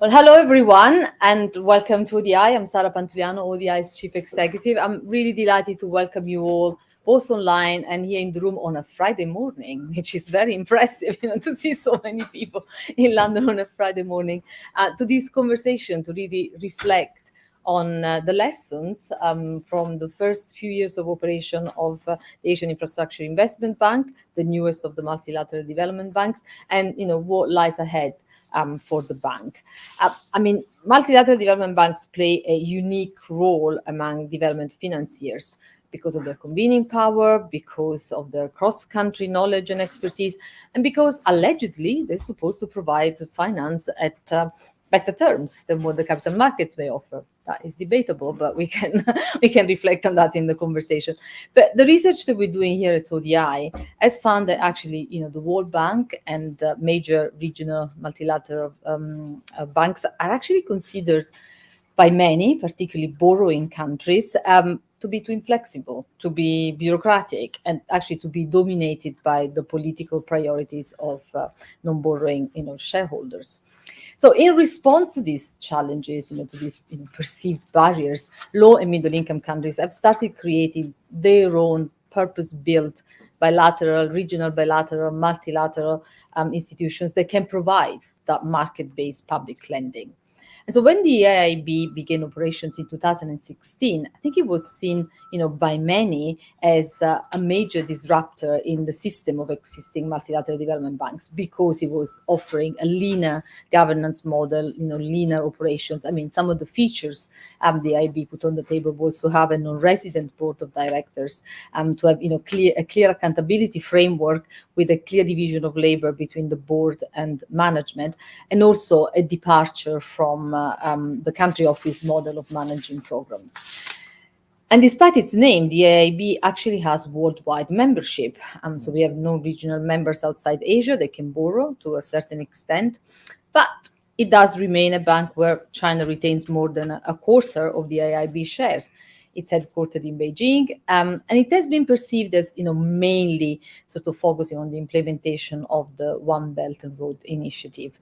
Well, hello everyone, and welcome to ODI. I'm Sara Pantuliano, ODI's Chief Executive. I'm really delighted to welcome you all, both online and here in the room on a Friday morning, which is very impressive, to see so many people in London on a Friday morning, to this conversation, to really reflect on the lessons from the first few years of operation of the Asian Infrastructure Investment Bank, the newest of the multilateral development banks, and what lies ahead for the bank. Multilateral development banks play a unique role among development financiers because of their convening power, because of their cross-country knowledge and expertise, and because allegedly they're supposed to provide finance at better terms than what the capital markets may offer. That is debatable, but we can we can reflect on that in the conversation. But the research that we're doing here at ODI has found that actually, the World Bank and major regional multilateral banks are actually considered by many, particularly borrowing countries, to be too inflexible, to be bureaucratic, and actually to be dominated by the political priorities of non-borrowing, shareholders. So in response to these challenges, to these perceived barriers, low and middle-income countries have started creating their own purpose-built bilateral, regional bilateral, multilateral institutions that can provide that market-based public lending. And so when the AIIB began operations in 2016, I think it was seen, by many as a major disruptor in the system of existing multilateral development banks because it was offering a leaner governance model, leaner operations. Some of the features the AIIB put on the table was to have a non-resident board of directors, to have, a clear accountability framework with a clear division of labor between the board and management, and also a departure from the country office model of managing programs. And despite its name, the AIIB actually has worldwide membership. So we have no regional members outside Asia. They can borrow to a certain extent, but it does remain a bank where China retains more than a quarter of the AIIB shares. It's headquartered in Beijing, and it has been perceived as, mainly sort of focusing on the implementation of the One Belt and Road Initiative.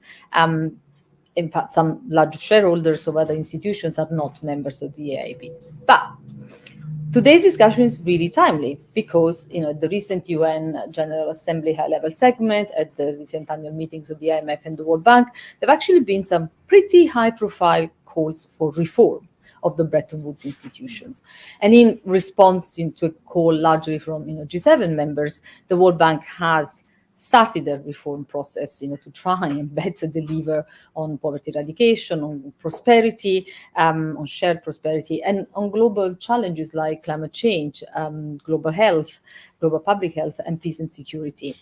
In fact, some large shareholders of other institutions are not members of the AIIB. But today's discussion is really timely because, the recent UN General Assembly high-level segment, at the recent annual meetings of the IMF and the World Bank, there have actually been some pretty high-profile calls for reform of the Bretton Woods institutions. And in response to a call largely from, G7 members, the World Bank has started a reform process, to try and better deliver on poverty eradication, on prosperity, on shared prosperity, and on global challenges like climate change, global health, global public health, and peace and security.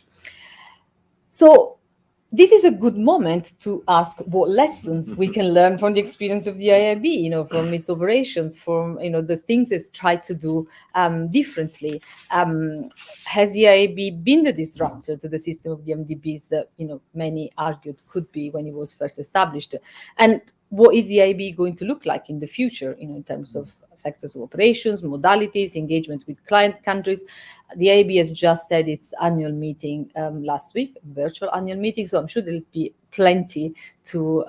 So this is a good moment to ask what lessons we can learn from the experience of the AIIB, from its operations, from, the things it's tried to do differently. Has the AIIB been the disruptor to the system of the MDBs that, many argued could be when it was first established? And what is the AIIB going to look like in the future, in terms of sectors of operations, modalities, engagement with client countries? The AIIB has just had its annual meeting last week, virtual annual meeting, so I'm sure there'll be plenty to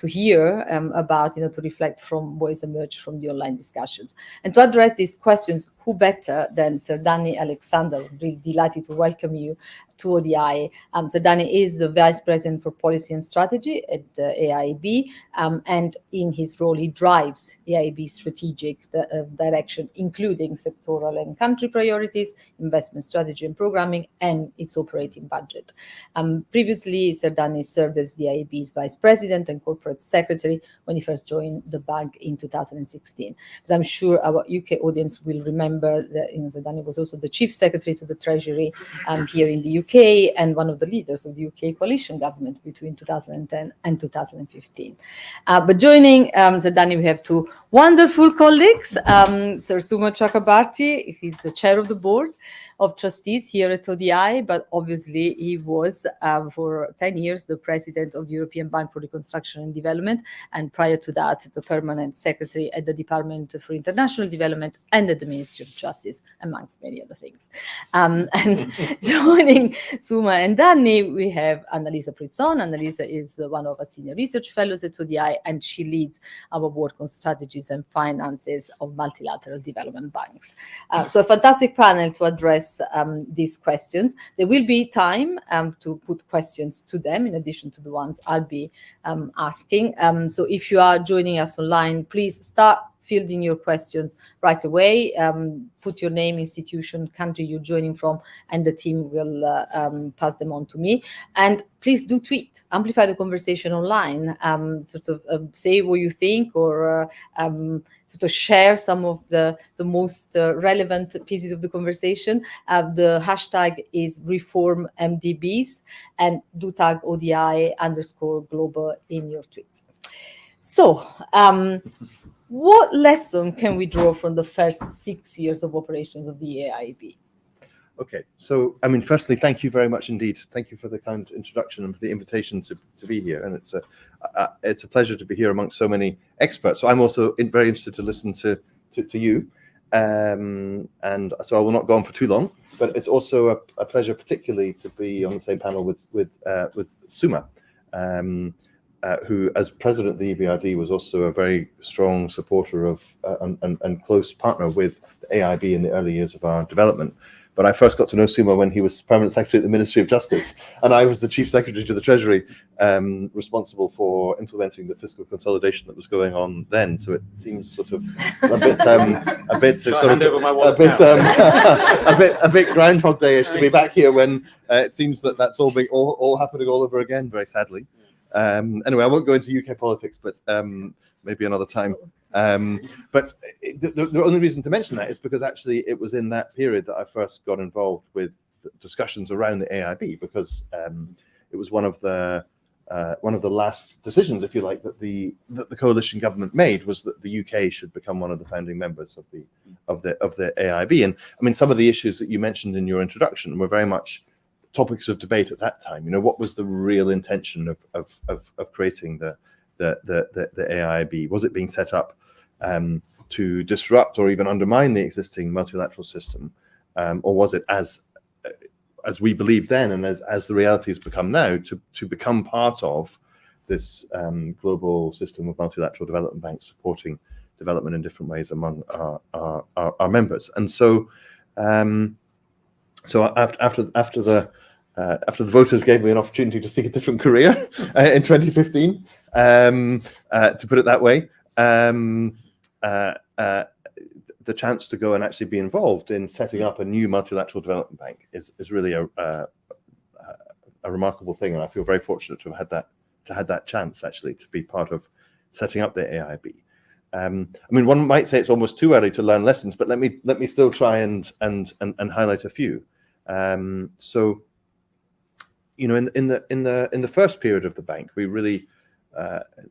hear about, to reflect from what has emerged from the online discussions. And to address these questions, who better than Sir Danny Alexander? I'm really delighted to welcome you to ODI. Sir Danny is the Vice President for Policy and Strategy at AIIB, and in his role, he drives AIIB's strategic direction, including sectoral and country priorities, investment strategy and programming, and its operating budget. Previously, Sir Danny served as the AIIB's Vice President and Corporate Secretary when he first joined the bank in 2016. But I'm sure our UK audience will remember that Sir Danny was also the Chief Secretary to the Treasury here in the UK and one of the leaders of the UK coalition government between 2010 and 2015. But joining Sir Danny, we have two wonderful colleagues. Sir Suma Chakrabarti, he's the chair of the board of trustees here at ODI, but obviously he was for 10 years the president of the European Bank for Reconstruction and Development, and prior to that, the permanent secretary at the Department for International Development and at the Ministry of Justice, amongst many other things. And joining Suma and Danny, we have Annalisa Prizzon. Annalisa is one of our senior research fellows at ODI, and she leads our work on strategies and finances of multilateral development banks. So a fantastic panel to address these questions. There will be time to put questions to them in addition to the ones I'll be asking. So if you are joining us online, please start fielding your questions right away. Put your name, institution, country you're joining from, and the team will pass them on to me. And please do tweet, amplify the conversation online, say what you think, or sort of share some of the most relevant pieces of the conversation. The hashtag is reformmdbs, and do tag ODI_global in your tweets. So, what lesson can we draw from the first 6 years of operations of the AIIB? Okay, so I mean, firstly, thank you very much indeed. Thank you for the kind introduction and for the invitation to be here. And it's a pleasure to be here amongst so many experts. So I'm also very interested to listen to you, and so I will not go on for too long. But it's also a pleasure, particularly, to be on the same panel with Suma, who, as president of the EBRD, was also a very strong supporter of and close partner with the AIIB in the early years of our development. But I first got to know Suma when he was permanent secretary at the Ministry of Justice, and I was the chief secretary to the Treasury, responsible for implementing the fiscal consolidation that was going on then. So it seems sort of a bit Groundhog Day-ish to be back here when it seems that that's all happening all over again, very sadly. Anyway, I won't go into UK politics, but maybe another time. But the only reason to mention that is because actually it was in that period that I first got involved with discussions around the AIIB, because it was one of the last decisions, if you like, that the coalition government made, was that the UK should become one of the founding members of the AIIB. And I mean, some of the issues that you mentioned in your introduction were very much topics of debate at that time. You know, what was the real intention of creating the AIIB? Was it being set up to disrupt or even undermine the existing multilateral system, or was it, as we believed then and as the reality has become now, to become part of this global system of multilateral development banks supporting development in different ways among our members? And so after the voters gave me an opportunity to seek a different career in 2015, to put it that way, the chance to go and actually be involved in setting up a new multilateral development bank is really a remarkable thing, and I feel very fortunate to have had that chance actually to be part of setting up the AIIB. I mean, one might say it's almost too early to learn lessons, but let me still try and highlight a few. So, you know, in the first period of the bank, we really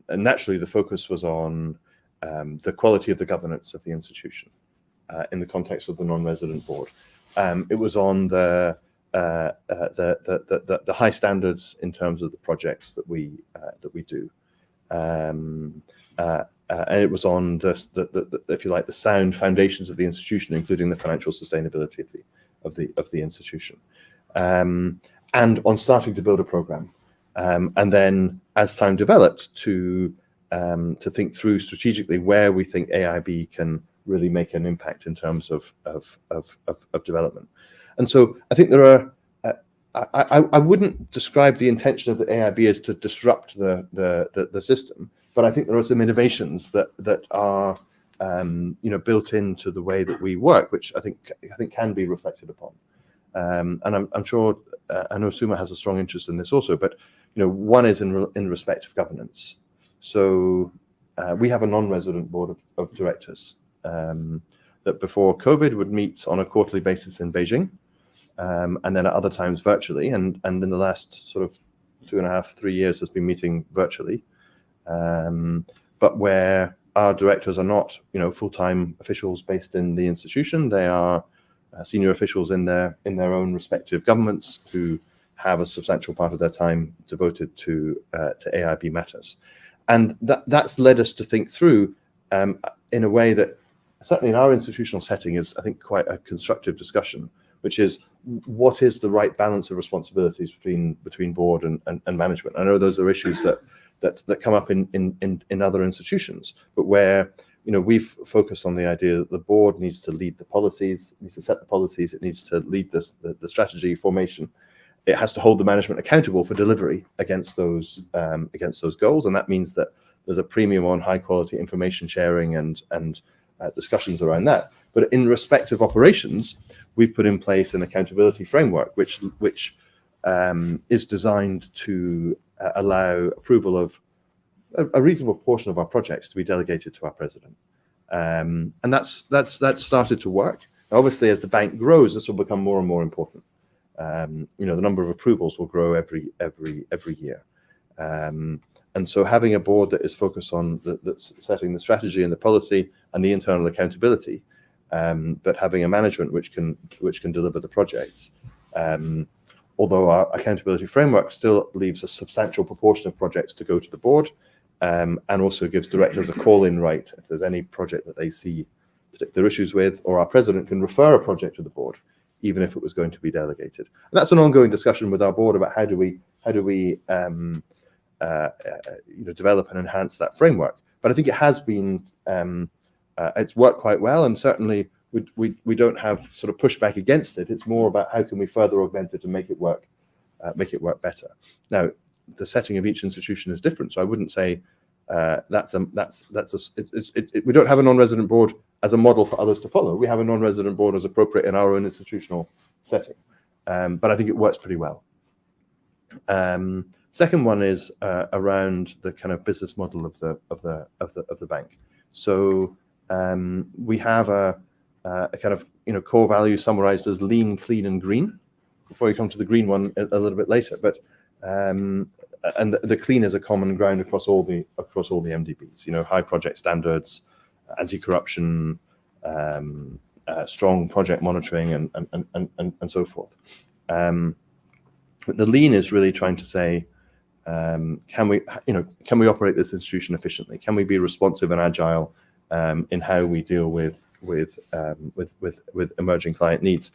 and naturally the focus was on the quality of the governance of the institution in the context of the non-resident board. It was on the high standards in terms of the projects that we do, and it was on the if you like, the sound foundations of the institution, including the financial sustainability of the institution. And on starting to build a program, and then as time developed, to think through strategically where we think AIIB can really make an impact in terms of development. And so I think there are. I wouldn't describe the intention of the AIIB as to disrupt the system, but I think there are some innovations that are built into the way that we work, which I think can be reflected upon. And I'm sure I know Suma has a strong interest in this also, but one is in respect of governance. So we have a non-resident board of directors that before COVID would meet on a quarterly basis in Beijing, and then at other times virtually, and in the last sort of 2.5-3 years has been meeting virtually, but where our directors are not, full-time officials based in the institution. They are senior officials in their own respective governments who have a substantial part of their time devoted to AIIB matters. And that's led us to think through in a way that certainly in our institutional setting is, I think, quite a constructive discussion, which is what is the right balance of responsibilities between board and management. I know those are issues that come up in other institutions, but where we've focused on the idea that the board needs to lead the policies, needs to set the policies, it needs to lead the strategy formation. It has to hold the management accountable for delivery against those goals, and that means that there's a premium on high quality information sharing and discussions around that. But in respect of operations, we've put in place an accountability framework which is designed to allow approval of a reasonable portion of our projects to be delegated to our president, and that's started to work. Obviously, as the bank grows, this will become more and more important. The number of approvals will grow every year, and so having a board that is focused on that's setting the strategy and the policy and the internal accountability, but having a management which can deliver the projects. Although our accountability framework still leaves a substantial proportion of projects to go to the board, and also gives directors a call-in right if there's any project that they see particular issues with, or our president can refer a project to the board, even if it was going to be delegated. And that's an ongoing discussion with our board about how do we develop and enhance that framework. But I think it has been it's worked quite well, and certainly we don't have sort of pushback against it. It's more about how can we further augment it and make it work better. Now, the setting of each institution is different, so I wouldn't say we don't have a non-resident board as a model for others to follow. We have a non-resident board as appropriate in our own institutional setting, but I think it works pretty well. Second one is around the kind of business model of the bank. So we have a kind of core value summarized as lean, clean, and green. Before you come to the green one a little bit later, but and the clean is a common ground across all the MDBs. High project standards, anti-corruption, strong project monitoring, and so forth. But the lean is really trying to say, can we operate this institution efficiently? Can we be responsive and agile in how we deal with emerging client needs?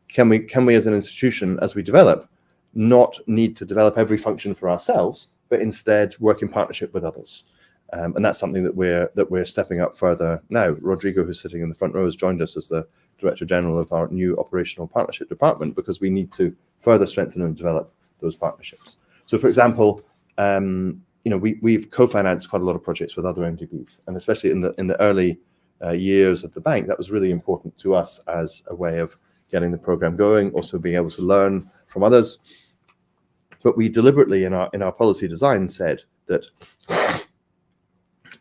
Can we as an institution, as we develop, not need to develop every function for ourselves, but instead work in partnership with others? And that's something that we're stepping up further now. Rodrigo, who's sitting in the front row, has joined us as the Director General of our new Operational Partnership Department, because we need to further strengthen and develop those partnerships. So, for example, we've co-financed quite a lot of projects with other MDBs, and especially in the early years of the bank, that was really important to us as a way of getting the program going, also being able to learn from others. But we deliberately in our policy design said that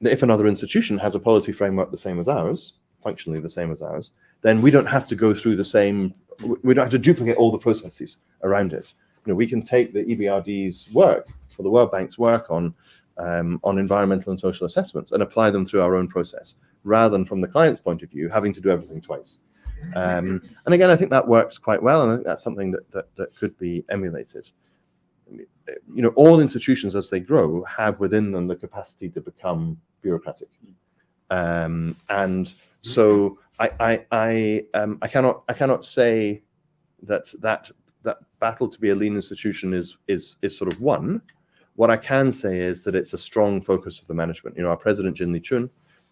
if another institution has a policy framework the same as ours, functionally the same as ours, then we don't have to go through we don't have to duplicate all the processes around it. We can take the EBRD's work or the World Bank's work on environmental and social assessments and apply them through our own process, rather than from the client's point of view having to do everything twice. And again, I think that works quite well, and I think that's something that could be emulated. All institutions as they grow have within them the capacity to become bureaucratic, and so I cannot say that battle to be a lean institution is sort of won. What I can say is that it's a strong focus of the management. Our president, Jin Li Chun,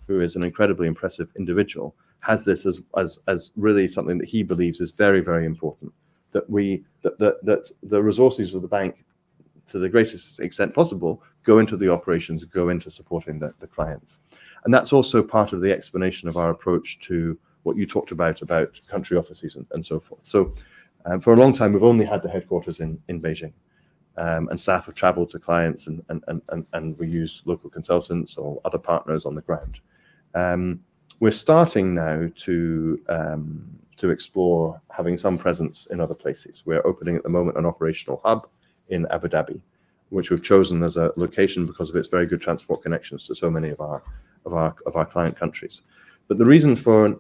who is an incredibly impressive individual, has this as really something that he believes is very, very important. That the resources of the bank, to the greatest extent possible, go into the operations, go into supporting the clients. And that's also part of the explanation of our approach to what you talked about country offices and so forth. So for a long time, we've only had the headquarters in Beijing, and staff have traveled to clients and we use local consultants or other partners on the ground. We're starting now to explore having some presence in other places. We're opening at the moment an operational hub in Abu Dhabi, which we've chosen as a location because of its very good transport connections to so many of our our client countries. But the reason for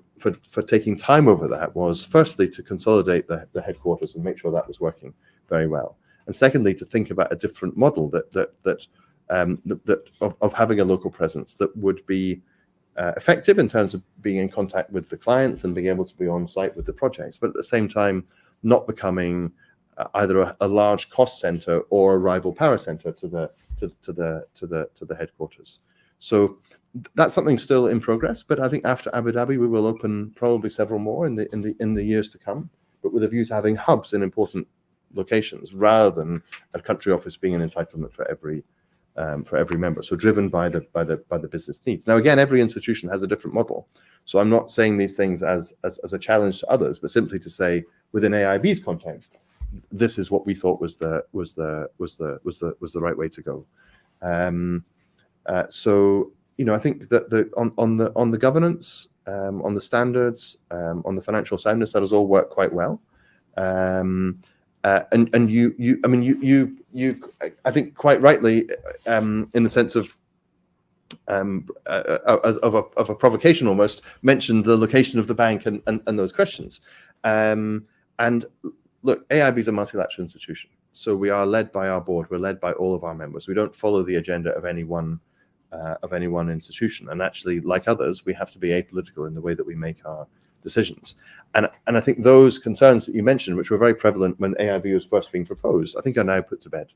taking time over that was firstly to consolidate the headquarters and make sure that was working very well, and secondly to think about a different model of having a local presence that would be effective in terms of being in contact with the clients and being able to be on site with the projects, but at the same time not becoming either a large cost center or a rival power center to the headquarters. So that's something still in progress, but I think after Abu Dhabi we will open probably several more in the years to come, but with a view to having hubs in important locations rather than a country office being an entitlement for every member. So driven by the business needs. Now again, every institution has a different model, so I'm not saying these things as a challenge to others, but simply to say within AIIB's context, this is what we thought was the right way to go. So I think that on the governance, on the standards, on the financial soundness, that has all worked quite well. And you I think quite rightly, in the sense of a provocation almost, mentioned the location of the bank and those questions. And look, AIIB is a multilateral institution, so we are led by our board. We're led by all of our members. We don't follow the agenda of any one institution. And actually, like others, we have to be apolitical in the way that we make our decisions. And I think those concerns that you mentioned, which were very prevalent when AIIB was first being proposed, I think are now put to bed.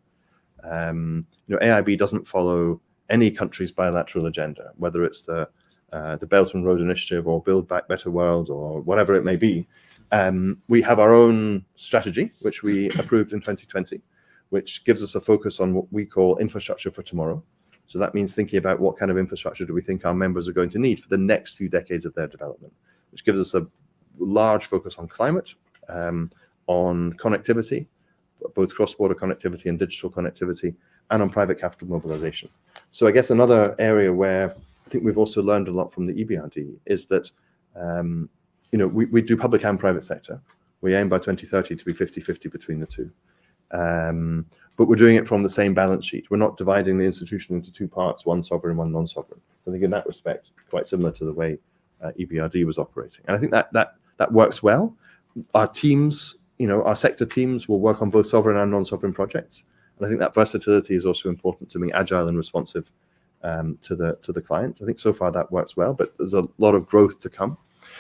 AIIB doesn't follow any country's bilateral agenda, whether it's the Belt and Road Initiative or Build Back Better World or whatever it may be. We have our own strategy, which we approved in 2020, which gives us a focus on what we call infrastructure for tomorrow. So that means thinking about what kind of infrastructure do we think our members are going to need for the next few decades of their development, which gives us a large focus on climate, on connectivity, both cross-border connectivity and digital connectivity, and on private capital mobilization. So I guess another area where I think we've also learned a lot from the EBRD is that we do public and private sector. We aim by 2030 to be 50-50 between the two. But we're doing it from the same balance sheet. We're not dividing the institution into two parts, one sovereign, one non-sovereign. I think in that respect, quite similar to the way EBRD was operating. And I think that works well. Our teams, our sector teams will work on both sovereign and non-sovereign projects. And I think that versatility is also important to being agile and responsive to the clients. I think so far that works well, but there's a lot of growth to come.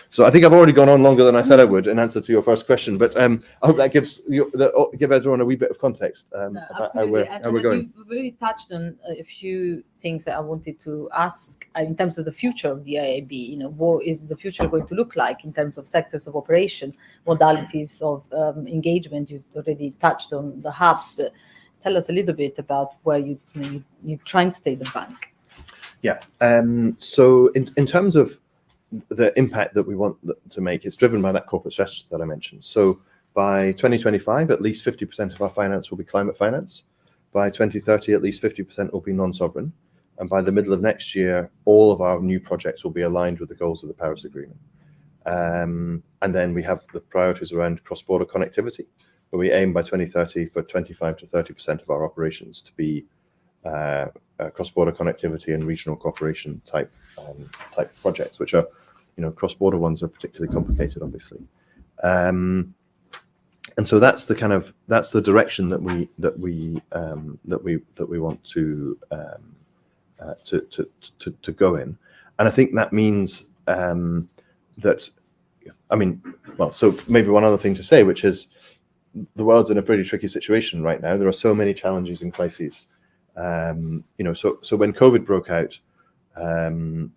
So I think I've already gone on longer than I said I would in answer to your first question, but I hope that give everyone a wee bit of context about how we're going. You've really touched on a few things that I wanted to ask in terms of the future of the AIIB. What is the future going to look like in terms of sectors of operation, modalities of engagement? You already touched on the hubs, but tell us a little bit about where you're trying to take the bank. Yeah. So in terms of the impact that we want to make, it's driven by that corporate strategy that I mentioned. So by 2025, at least 50% of our finance will be climate finance. By 2030, at least 50% will be non-sovereign. And by the middle of next year, all of our new projects will be aligned with the goals of the Paris Agreement. And then we have the priorities around cross-border connectivity, where we aim by 2030 for 25 to 30% of our operations to be cross-border connectivity and regional cooperation type projects, which are, cross-border ones are particularly complicated, obviously. And so that's the direction that we want to go in. And I think that means so maybe one other thing to say, which is the world's in a pretty tricky situation right now. There are so many challenges and crises. So when COVID broke out,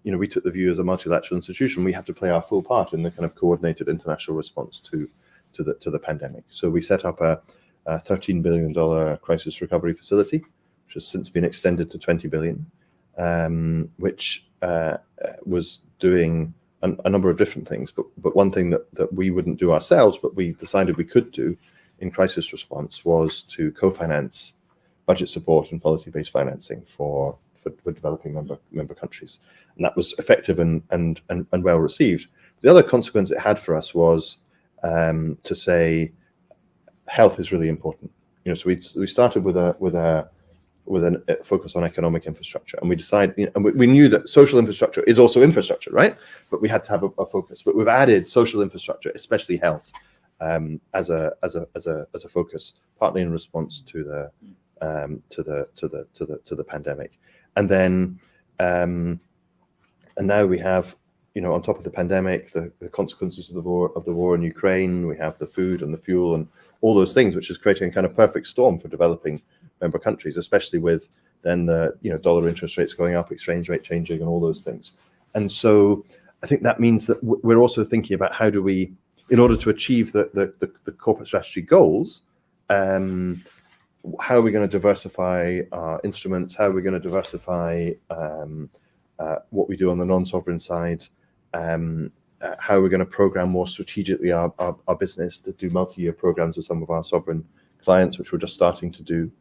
we took the view as a multilateral institution, we have to play our full part in the kind of coordinated international response to the pandemic. So we set up a $13 billion crisis recovery facility, which has since been extended to $20 billion, which was doing a number of different things. But one thing that we wouldn't do ourselves, but we decided we could do in crisis response, was to co-finance budget support and policy-based financing for developing member countries, and that was effective and well received. The other consequence it had for us was to say health is really important. So we started with a focus on economic infrastructure. And we decided, and we knew that social infrastructure is also infrastructure, right? But we had to have a focus. But we've added social infrastructure, especially health, as a focus, partly in response to the pandemic. And then and now we have, on top of the pandemic, the consequences of the war in Ukraine. We have the food and the fuel and all those things, which is creating a kind of perfect storm for developing member countries, especially with then the dollar interest rates going up, exchange rate changing, and all those things. And so I think that means that we're also thinking about how do we, in order to achieve the corporate strategy goals, how are we going to diversify our instruments? How are we going to diversify what we do on the non-sovereign side? How are we going to program more strategically our business, to do multi-year programs with some of our sovereign clients, which we're just starting to do.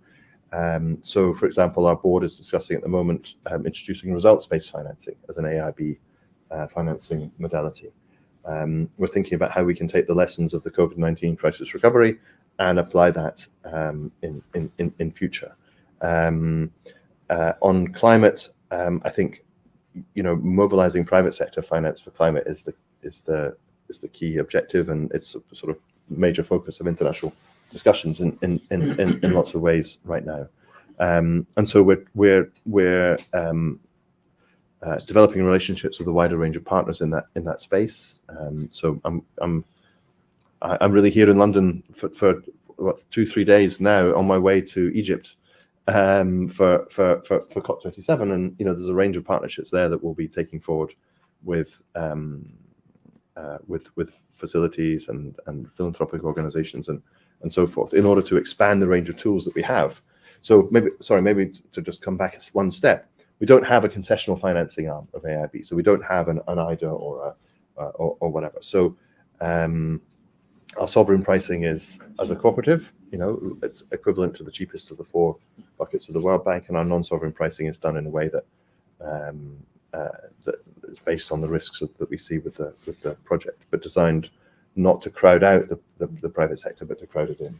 So, for example, our board is discussing at the moment introducing results-based financing as an AIIB financing modality. We're thinking about how we can take the lessons of the COVID-19 crisis recovery and apply that in future. On climate, I think mobilizing private sector finance for climate is the key objective, and it's a sort of major focus of international discussions in lots of ways right now. And so we're developing relationships with a wider range of partners in that space. So I'm really here in London for 2-3 days now, on my way to Egypt for COP27, and there's a range of partnerships there that we'll be taking forward with facilities and philanthropic organizations and so forth, in order to expand the range of tools that we have. So maybe to just come back one step, we don't have a concessional financing arm of AIIB, so we don't have an AIIB or whatever. So our sovereign pricing is as a cooperative, it's equivalent to the cheapest of the 4 buckets of the World Bank, and our non-sovereign pricing is done in a way that that is based on the risks that we see with the project, but designed not to crowd out the private sector, but to crowd it in.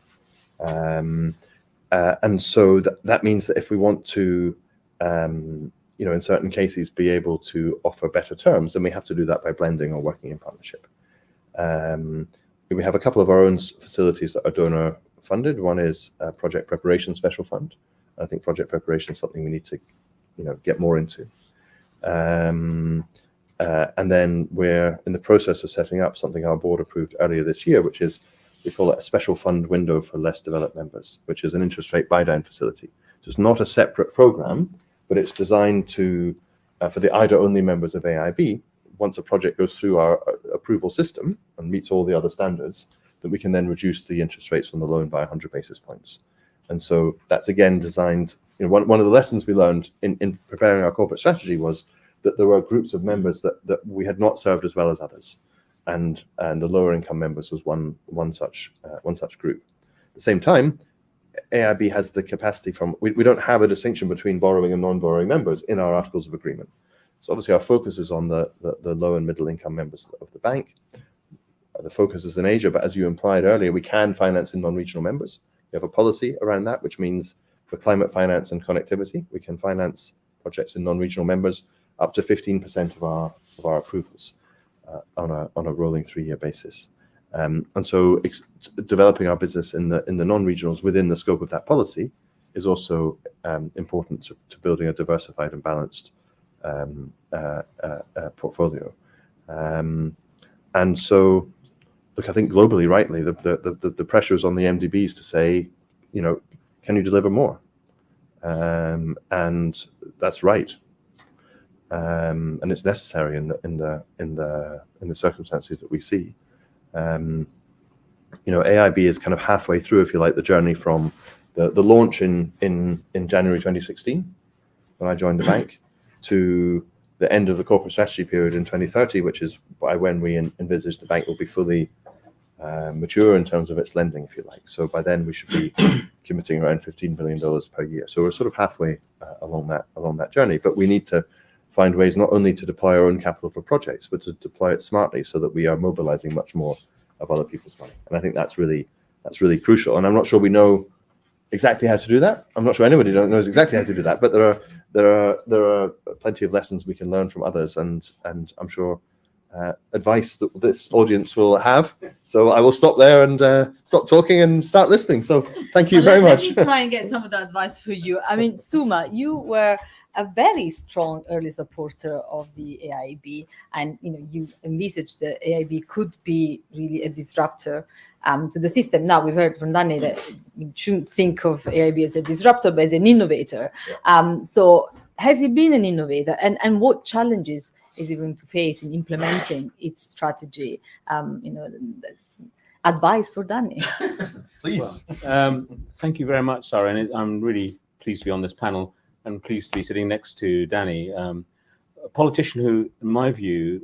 And so that means that if we want to, in certain cases, be able to offer better terms, then we have to do that by blending or working in partnership. We have a couple of our own facilities that are donor funded. One is a project preparation special fund. I think project preparation is something we need to, get more into. And then we're in the process of setting up something our board approved earlier this year, which is, we call it a special fund window for less developed members, which is an interest rate buy down facility. So it's not a separate program, but it's designed to, for the IDA only members of AIIB, once a project goes through our approval system and meets all the other standards, that we can then reduce the interest rates on the loan by 100 basis points. And so that's again designed, one of the lessons we learned in preparing our corporate strategy was that there were groups of members that we had not served as well as others. And the lower income members was one such group. At the same time, AIIB has the capacity we don't have a distinction between borrowing and non-borrowing members in our articles of agreement. So obviously our focus is on the low and middle income members of the bank. The focus is in Asia, but as you implied earlier, we can finance in non-regional members. We have a policy around that, which means for climate finance and connectivity, we can finance projects in non-regional members up to 15% of our approvals on a rolling 3-year basis. And so developing our business in the non-regionals within the scope of that policy is also important to building a diversified and balanced portfolio. And so, look, I think globally, rightly, the pressure is on the MDBs to say, can you deliver more? And that's right. And it's necessary in the circumstances that we see. AIIB is kind of halfway through, if you like, the journey from the launch in January 2016, when I joined the bank, to the end of the corporate strategy period in 2030, which is by when we envisage the bank will be fully mature in terms of its lending, if you like. So by then we should be committing around $15 billion per year. So we're sort of halfway along that journey, but we need to find ways not only to deploy our own capital for projects, but to deploy it smartly so that we are mobilizing much more of other people's money. And I think that's really crucial. And I'm not sure we know exactly how to do that. I'm not sure anybody knows exactly how to do that, but there are plenty of lessons we can learn from others, and I'm sure advice that this audience will have. So I will stop there and stop talking and start listening. So thank you very much. Let me try and get some of the advice for you. I mean, Suma, you were a very strong early supporter of the AIIB, and you envisaged the AIIB could be really a disruptor to the system. Now we've heard from Danny that we shouldn't think of AIIB as a disruptor, but as an innovator. Yeah. So has it been an innovator, and what challenges is it going to face in implementing its strategy? Advice for Danny. Please. Well, thank you very much, Sara, and I'm really pleased to be on this panel and pleased to be sitting next to Danny, a politician who, in my view,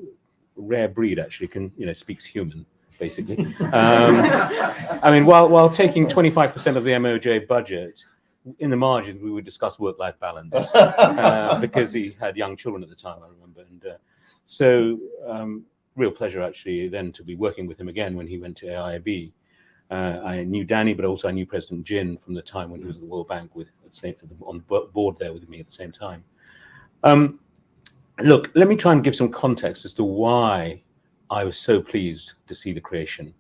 rare breed actually, can speaks human, basically. I mean, while taking 25% of the MOJ budget, in the margins we would discuss work-life balance because he had young children at the time, I remember, and so real pleasure actually then to be working with him again when he went to AIIB. I knew Danny, but also I knew President Jin from the time when he was at the World Bank on the board there with me at the same time. Look, let me try and give some context as to why I was so pleased to see the creation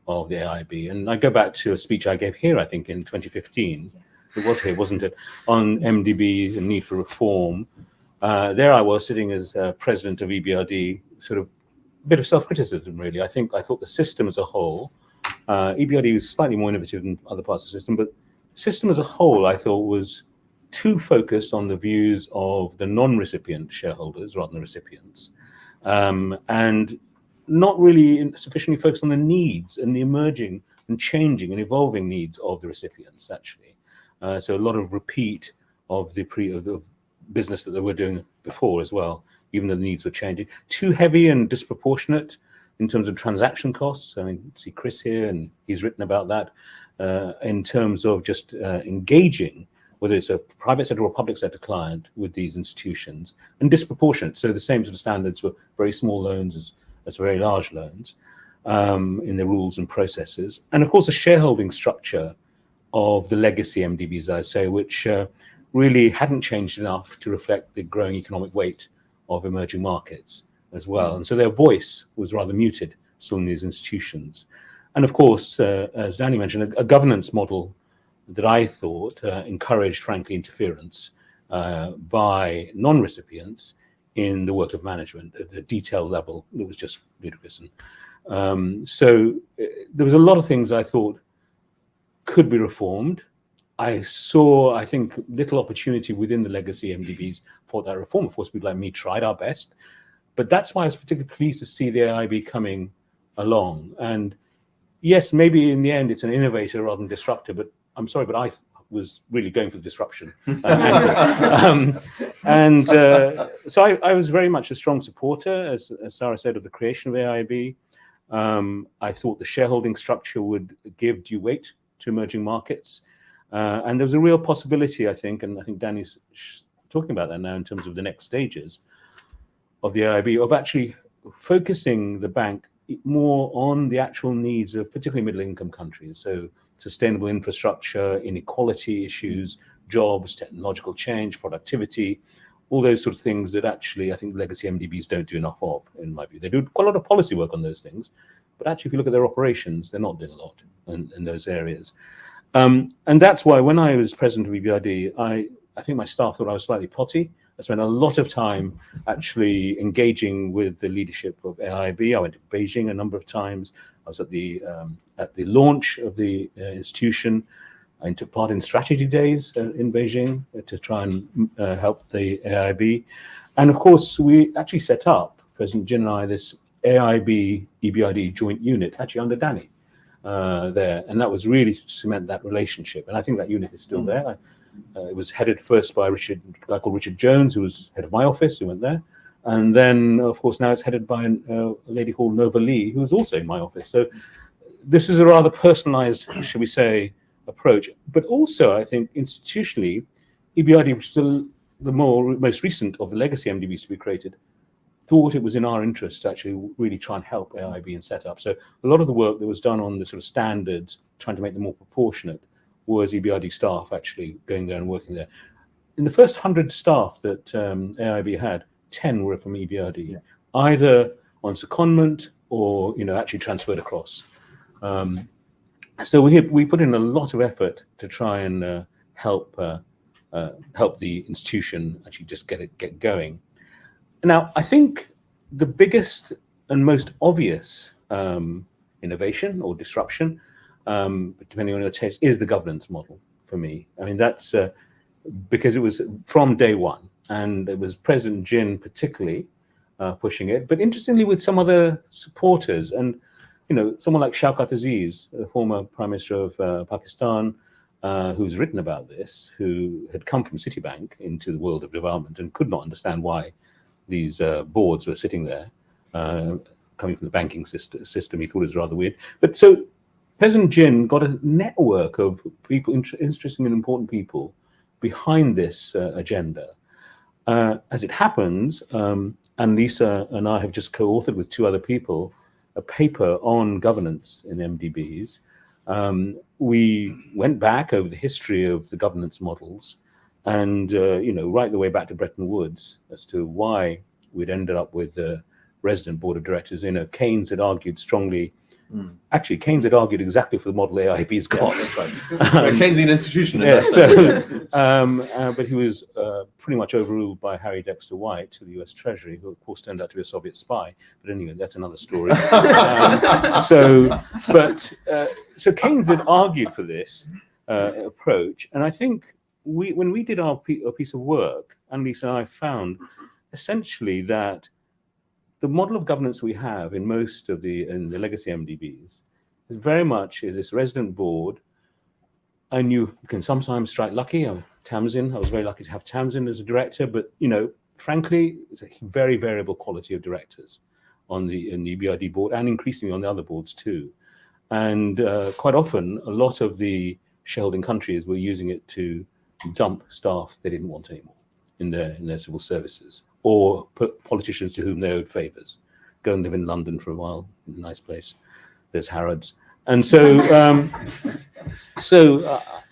of the AIIB. And I go back to a speech I gave here, I think, in 2015. Yes. It was here, wasn't it? On MDBs and need for reform. There I was sitting as president of EBRD, sort of a bit of self-criticism, really. I thought the system as a whole, EBRD was slightly more innovative than other parts of the system, but the system as a whole, I thought, was too focused on the views of the non-recipient shareholders rather than the recipients, and not really sufficiently focused on the needs and the emerging and changing and evolving needs of the recipients, actually. So a lot of repeat of the business that they were doing before as well, even though the needs were changing. Too heavy and disproportionate in terms of transaction costs. I mean, see Chris here, and he's written about that in terms of just engaging, whether it's a private sector or public sector client, with these institutions, and disproportionate. So the same sort of standards for very small loans as very large loans in the rules and processes. And of course, the shareholding structure of the legacy MDBs, I say, which really hadn't changed enough to reflect the growing economic weight of emerging markets as well. And so their voice was rather muted still in these institutions. And of course, as Danny mentioned, a governance model that I thought encouraged, frankly, interference by non-recipients in the work of management at the detail level. It was just ludicrous. And so there was a lot of things I thought could be reformed. I saw, I think, little opportunity within the legacy MDBs for that reform. Of course, people like me tried our best, but that's why I was particularly pleased to see the AIIB coming along. And yes, maybe in the end it's an innovator rather than disruptor, but I'm sorry, but I was really going for the disruption. So I was very much a strong supporter, as Sara said, of the creation of AIIB. I thought the shareholding structure would give due weight to emerging markets. And there was a real possibility, I think, and I think Danny's talking about that now in terms of the next stages of the AIIB, of actually focusing the bank more on the actual needs of particularly middle-income countries. So sustainable infrastructure, inequality issues, jobs, technological change, productivity, all those sort of things that actually I think legacy MDBs don't do enough of, in my view. They do quite a lot of policy work on those things, but actually if you look at their operations, they're not doing a lot in those areas. And that's why when I was president of EBRD, I think my staff thought I was slightly potty. I spent a lot of time actually engaging with the leadership of AIIB. I went to Beijing a number of times. I was at the launch of the institution. I took part in strategy days in Beijing to try and help the AIIB. And of course, we actually set up, President Jin and I, this AIIB EBRD joint unit, actually under Danny there. And that was really to cement that relationship. And I think that unit is still there. It was headed first by a guy called Richard Jones, who was head of my office, who went there. And then, of course, now it's headed by a lady called Nova Lee, who was also in my office. So this is a rather personalized, shall we say, approach. But also, I think, institutionally, EBRD, which is still the most recent of the legacy MDBs to be created, thought it was in our interest to actually really try and help AIIB and set up. So a lot of the work that was done on the sort of standards, trying to make them more proportionate, was EBRD staff actually going there and working there. In the first 100 staff that AIIB had, 10 were from EBRD, either on secondment or actually transferred across. So we put in a lot of effort to try and help the institution actually just get going. Now, I think the biggest and most obvious innovation or disruption, depending on your taste, is the governance model for me. I mean, that's because it was from day one, and it was President Jin particularly pushing it, but interestingly with some other supporters. And someone like Shaukat Aziz, the former Prime Minister of Pakistan, who's written about this, who had come from Citibank into the world of development and could not understand why these boards were sitting there, coming from the banking system. He thought it was rather weird. But so President Jin got a network of people, interesting and important people, behind this agenda. As it happens, Annalisa and I have just co-authored with 2 other people a paper on governance in MDBs. We went back over the history of the governance models and, right the way back to Bretton Woods as to why we'd ended up with a resident board of directors. Keynes had argued strongly. Actually, Keynes had argued exactly for the model AIIB's got. Keynesian institution. But he was pretty much overruled by Harry Dexter White to the US Treasury, who of course turned out to be a Soviet spy. But anyway, that's another story. So Keynes had argued for this approach, and I think when we did our piece of work, Annalisa and I found essentially that the model of governance we have in most of the legacy MDBs is very much this resident board, and you can sometimes strike lucky. Tamsin, I was very lucky to have Tamsin as a director, but frankly, it's a very variable quality of directors in the EBRD board and increasingly on the other boards too. And quite often, a lot of the shareholding countries were using it to dump staff they didn't want anymore in their civil services, or put politicians to whom they owed favors. Go and live in London for a while, in a nice place. There's Harrods. And so,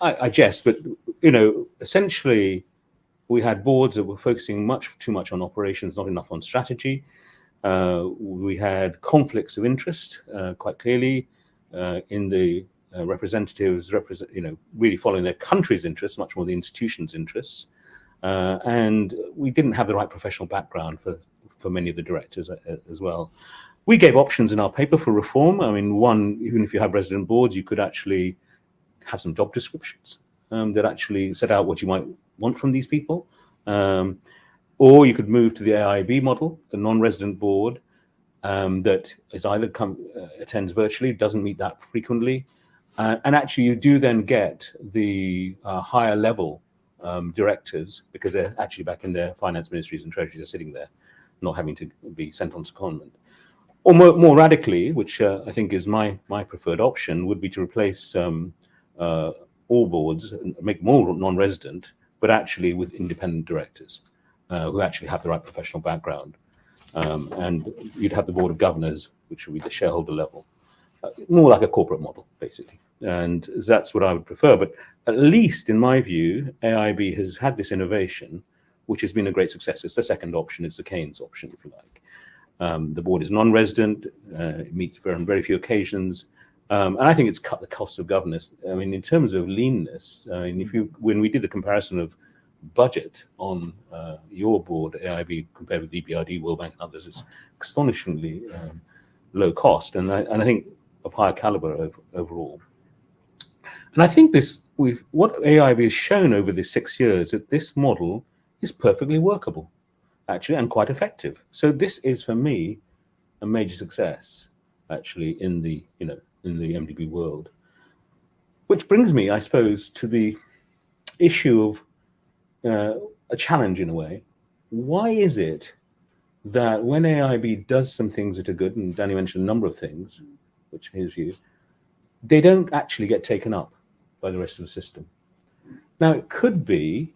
I jest, but essentially, we had boards that were focusing too much on operations, not enough on strategy. We had conflicts of interest, quite clearly, in the representatives, really following their country's interests, much more the institution's interests. And we didn't have the right professional background for many of the directors as well. We gave options in our paper for reform. I mean, one, even if you have resident boards, you could actually have some job descriptions that actually set out what you might want from these people. Or you could move to the AIIB model, the non-resident board, that is either attends virtually, doesn't meet that frequently. And actually, you do then get the higher level directors, because they're actually back in their finance ministries and treasuries, are sitting there, not having to be sent on secondment. Or more radically, which I think is my preferred option, would be to replace all boards and make more non-resident, but actually with independent directors who actually have the right professional background. And you'd have the board of governors, which would be the shareholder level, more like a corporate model, basically. And that's what I would prefer. But at least in my view, AIIB has had this innovation, which has been a great success. It's the second option. It's the Keynes option, if you like. The board is non-resident. It meets on very few occasions. And I think it's cut the cost of governance. I mean, in terms of leanness, when we did the comparison of budget on your board, AIIB, compared with EBRD, World Bank, and others, it's astonishingly low cost, and I think of higher caliber overall. And I think what AIIB has shown over the 6 years, that this model is perfectly workable, actually, and quite effective. So this is, for me, a major success, actually, in the MDB world. Which brings me, I suppose, to the issue of a challenge in a way. Why is it that when AIIB does some things that are good, and Danny mentioned a number of things, which in his view, they don't actually get taken up by the rest of the system? Now, it could be,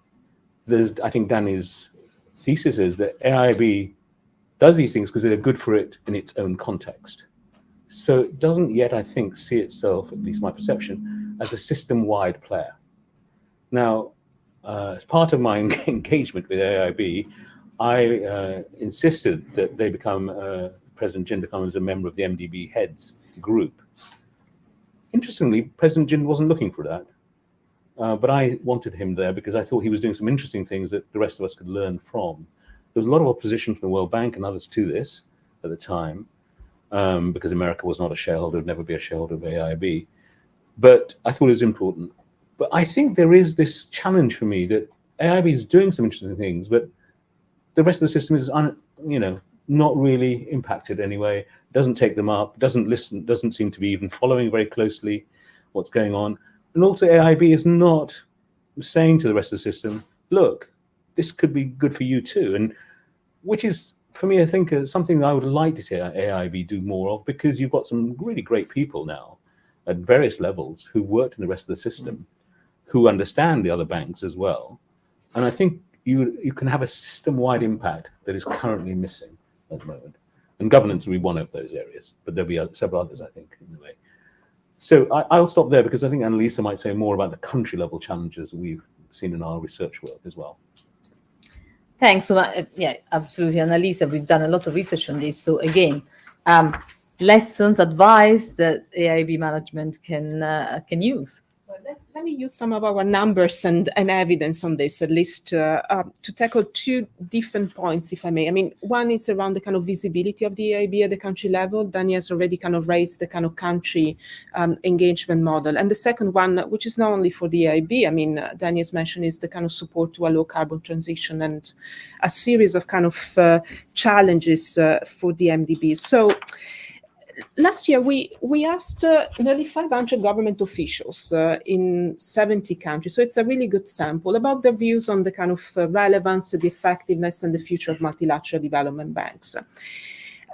I think Danny's thesis is that AIIB does these things because they're good for it in its own context. So it doesn't yet, I think, see itself, at least my perception, as a system-wide player. Now, as part of my engagement with AIIB, I insisted that they become, President Jin becomes a member of the MDB heads group. Interestingly, President Jin wasn't looking for that, but I wanted him there because I thought he was doing some interesting things that the rest of us could learn from. There was a lot of opposition from the World Bank and others to this at the time, because America was not a shareholder, would never be a shareholder of AIIB. But I thought it was important. But I think there is this challenge for me that AIIB is doing some interesting things, but the rest of the system is, not really impacted anyway. Doesn't take them up, doesn't listen, doesn't seem to be even following very closely what's going on. And also AIIB is not saying to the rest of the system, look, this could be good for you too. And which is, for me, I think something I would like to see AIIB do more of, because you've got some really great people now at various levels who worked in the rest of the system, who understand the other banks as well. And I think you can have a system-wide impact that is currently missing at the moment. And governance will be one of those areas, but there'll be several others, I think, in the way. So I'll stop there because I think Annalisa might say more about the country-level challenges we've seen in our research work as well. Thanks. Yeah, absolutely, Annalisa. We've done a lot of research on this. So again, lessons, advice that AIIB management can use. Let me use some of our numbers and evidence on this, at least to tackle two different points, if I may. I mean, one is around the kind of visibility of the AIIB at the country level. Danny has already kind of raised the kind of country engagement model. And the second one, which is not only for the AIIB, I mean, Danny has mentioned, is the kind of support to a low carbon transition and a series of kind of challenges for the MDBs. So, last year, we asked nearly 500 government officials in 70 countries, so it's a really good sample, about their views on the kind of relevance, the effectiveness, and the future of multilateral development banks.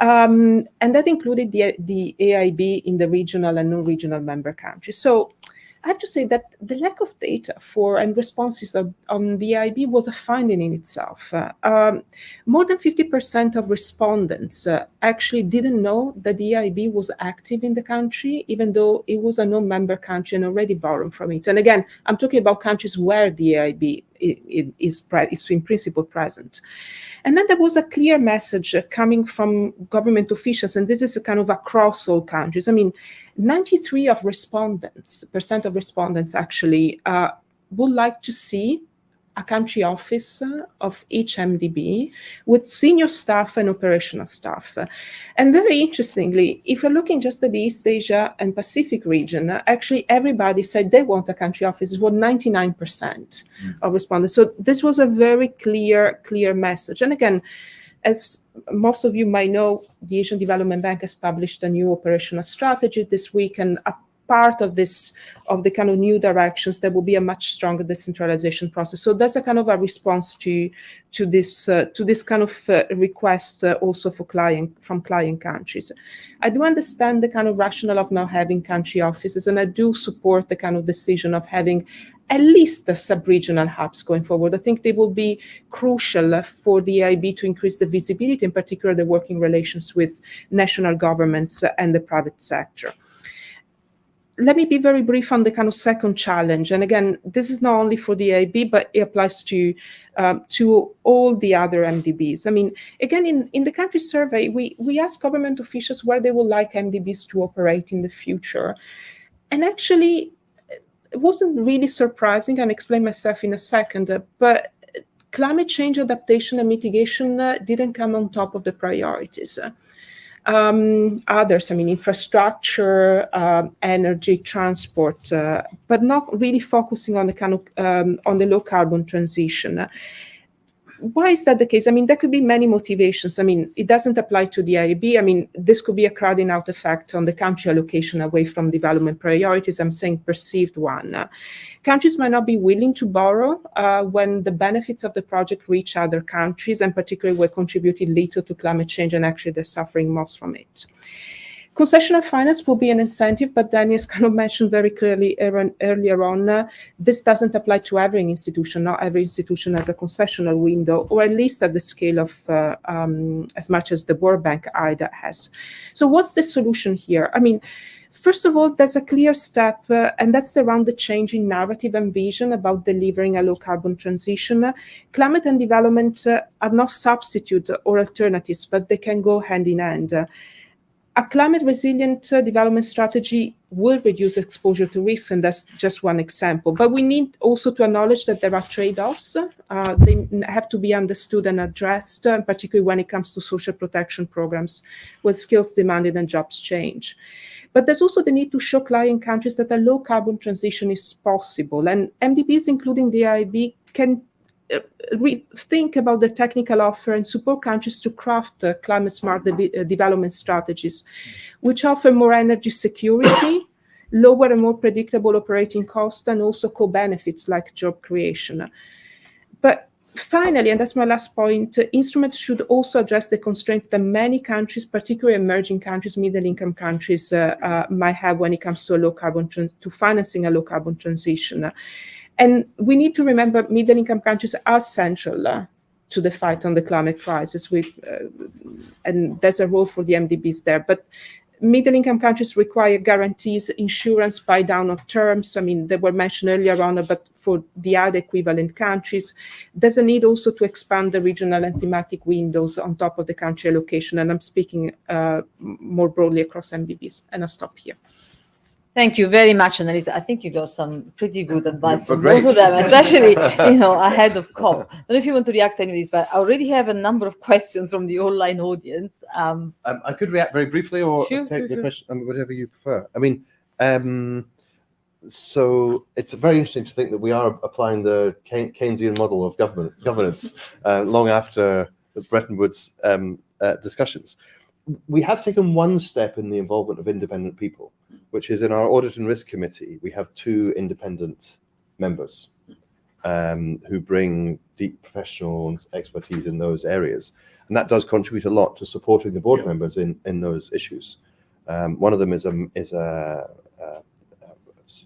And that included the AIIB in the regional and non-regional member countries. So I have to say that the lack of data and responses on the AIIB was a finding in itself. More than 50% of respondents actually didn't know that the AIIB was active in the country, even though it was a non-member country and already borrowed from it. And again, I'm talking about countries where the AIIB is in principle present. And then there was a clear message coming from government officials, and this is a kind of across all countries. I mean, 93% of respondents actually would like to see a country office of each MDB with senior staff and operational staff. And very interestingly, if you're looking just at the East Asia and Pacific region, actually everybody said they want a country office. It was 99% of respondents. So this was a very clear message. And again, as most of you might know, the Asian Development Bank has published a new operational strategy this week, and a part of the kind of new directions, there will be a much stronger decentralization process. So that's a kind of a response to this kind of request also from client countries. I do understand the kind of rationale of now having country offices, and I do support the kind of decision of having at least the sub-regional hubs going forward. I think they will be crucial for the AIIB to increase the visibility, in particular the working relations with national governments and the private sector. Let me be very brief on the kind of second challenge. And again, this is not only for the AIIB, but it applies to all the other MDBs. I mean, again, in the country survey, we asked government officials where they would like MDBs to operate in the future. And actually, it wasn't really surprising, and I'll explain myself in a second, but climate change adaptation and mitigation didn't come on top of the priorities. Others, I mean, infrastructure, energy, transport, but not really focusing on the kind of on the low carbon transition. Why is that the case? I mean, there could be many motivations. I mean, it doesn't apply to the AIIB. I mean, this could be a crowding out effect on the country allocation away from development priorities. I'm saying perceived one. Countries might not be willing to borrow when the benefits of the project reach other countries, and particularly where contributed little to climate change, and actually they're suffering most from it. Concessional finance will be an incentive, but Daniel's kind of mentioned very clearly earlier on, this doesn't apply to every institution. Not every institution has a concessional window, or at least at the scale of as much as the World Bank AIIB has. So what's the solution here? I mean, first of all, there's a clear step, and that's around the changing narrative and vision about delivering a low-carbon transition. Climate and development are not substitute or alternatives, but they can go hand in hand. A climate-resilient development strategy will reduce exposure to risks, and that's just one example. But we need also to acknowledge that there are trade-offs. They have to be understood and addressed, particularly when it comes to social protection programs, with skills demanded and jobs change. But there's also the need to show client countries that a low-carbon transition is possible, and MDBs, including the AIIB, can think about the technical offer and support countries to craft climate-smart development strategies, which offer more energy security, lower and more predictable operating costs, and also co-benefits like job creation. But finally, and that's my last point, instruments should also address the constraints that many countries, particularly emerging countries, middle-income countries, might have when it comes to to financing a low-carbon transition. And we need to remember middle-income countries are central to the fight on the climate crisis, and there's a role for the MDBs there. But middle-income countries require guarantees, insurance, buy-down of terms. I mean, they were mentioned earlier on, but for the other equivalent countries, there's a need also to expand the regional and thematic windows on top of the country allocation. And I'm speaking more broadly across MDBs. And I'll stop here. Thank you very much, Annalisa. I think you got some pretty good advice from both of them, especially ahead of COP. I don't know if you want to react to any of these, but I already have a number of questions from the online audience. I could react very briefly, or Sure, take the sure. question, whatever you prefer. I mean, so it's very interesting to think that we are applying the Keynesian model of governance long after the Bretton Woods discussions. We have taken one step in the involvement of independent people, which is in our Audit and Risk Committee. We have 2 independent members who bring deep professional expertise in those areas. And that does contribute a lot to supporting the board members in those issues. One of them is a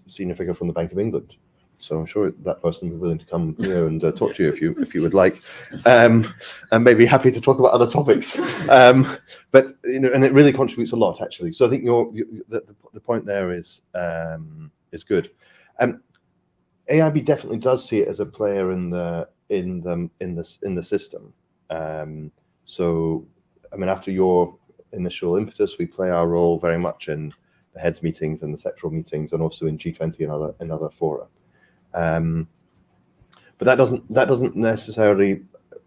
senior figure from the Bank of England. So I'm sure that person will be willing to come here and talk to you if you would like, and maybe happy to talk about other topics. But and it really contributes a lot, actually. So I think the point there is good. AIIB definitely does see it as a player in the system. So I mean, after your initial impetus, we play our role very much in the heads meetings and the sectoral meetings, and also in G20 and other fora. But that doesn't necessarily